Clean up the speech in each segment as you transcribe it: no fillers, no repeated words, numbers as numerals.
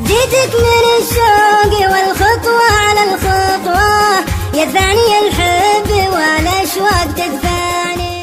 جيتك من الشوق والخطوة على الخطوة، يدفعني الحب والأشواق تدفعني.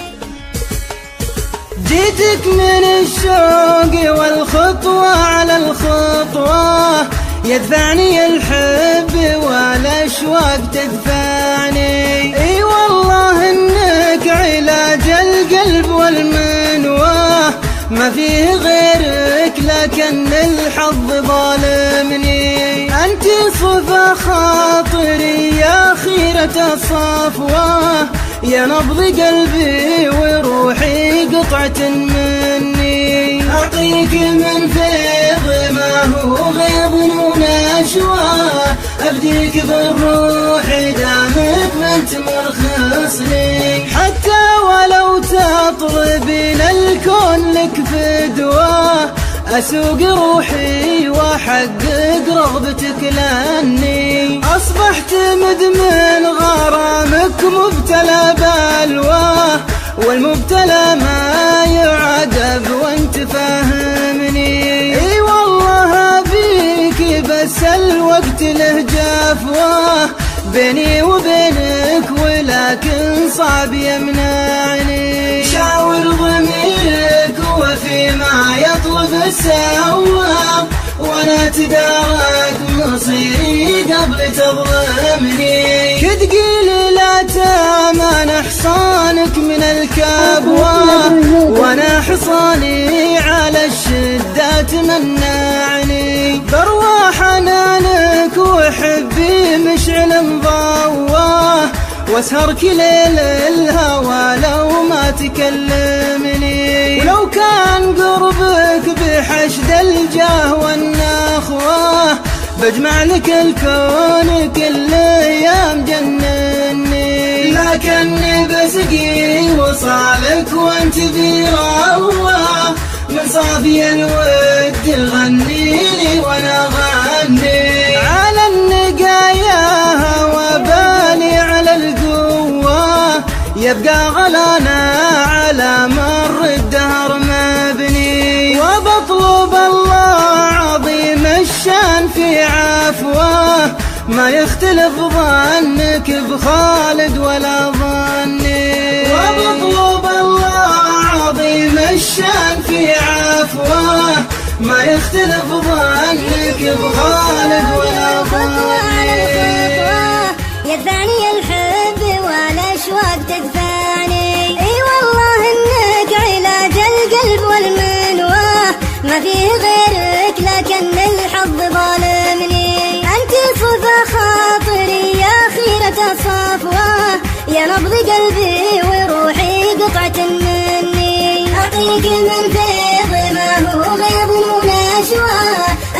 جيتك من الشوق والخطوة على الخطوة، يدفعني الحب والأشواق تدفعني. اي والله انك علاج القلب والمنوى، ما فيه غيرك لكن الحظ ظالمني. انت صفا خاطري يا خيرة الصفوة، يا نبض قلبي وروحي قطعة مني. أعطيك من فيض ما هو غيظ ونشوى، أبديك بالروح دامك ما انت مرخص لي. حتى ولو تطلبين الكون لك فدوى، أسوق روحي وأحقق رغبتك لأني أصبحت مدمن غرامك مبتلى بلوى، والمبتلى ما يعذب وانت فاهمني. اي والله أبيك بس الوقت له جفوة بيني وبينك، ولكن صعب يمنعني. شاور ضميرك وفيما يطلب سوا، وانا تدارك مصيري قبل تظلمني. كتقيل لا تامان حصانك من الكبوة، وانا حصاني على الشدة تمنعني. بروى حنانك وحبي مشعل مضواه، واسهرك ليل الهوى لو ما تكلمني. ولو كان قربك بحشد الجاه والنخوة، بجمع لك الكون كل ايام جنني. لكني بسقي وصالك وانت برواه، من صافي الود غنيني وانا غني. على النقايا وبالي على القوة، يبقى غلانا على مر الدهر مبني. وبطلب الله عظيم الشان في عفوه، ما يختلف ظنك بخالد ولا ظني. وبطلب الله عظيم الشان في عفوه، ما يختلف ظنك بخالد ولا ظني. يدفعني الحب والأشواق تدفعني. اي والله انك علاج القلب والمنوى، ما فيه غيرك لكن الحظ ظالمني. انت صفا خاطري يا خيرة الصفوة، يا نبض قلبي وروحي قطعة مني. أعطيك من فيض ما هو غيظ ونشوى،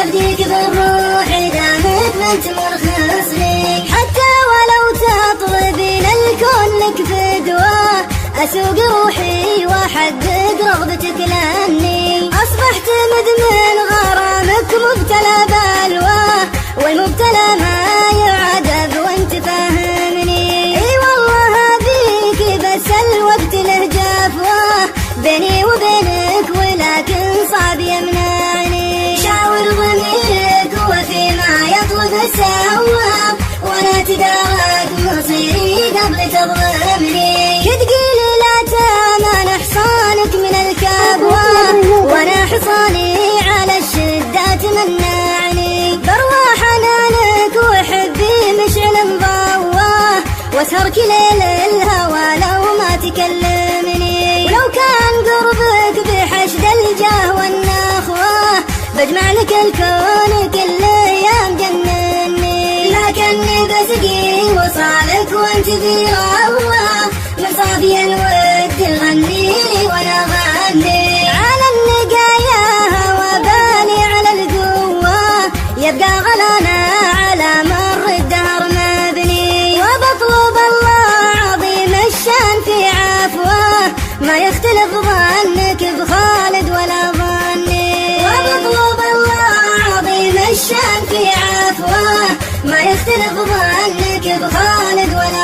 أبديك بالروح دامك ما انت مرخص لي. حتى ولو تطلبين الكون لك فدوى، أسوق روحي وأحقق رغبتك لأني أصبحت مدمن غرامك مبتلى بلوى، والمبتلى ما يعذب وانت فاهمني. اي والله أبيك بس الوقت له جفوة بيني وبينك، ولكن صعب يمنعني. شاور ضميرك وفيما يطلب سوا، وانا تدارك مصيري قبل تظلمني. كتقيل لا تامان حصانك من الكبوة، وانا حصاني على الشدة تمنعني. بروى حنانك وحبي مشعل مضواه، واسهرك ليل الهوى لو ما تكلمني. ولو كان قربك بحشد الجاه والنخوة، بجمع لك الكون كل ايام جنني. لكني بسقي وصالك وانت برواه، من صافي الود غنيني وانا غني. على النقايا وبالي على القوة، يبقى غلانا على مر الدهر مبني. وبطلب الله عظيم الشان في عفوه، ما يختلف ظنك بخالد ولا ظني. وبطلب الله عظيم الشان في عفوه، ما يختلف ظنك بخالد ولا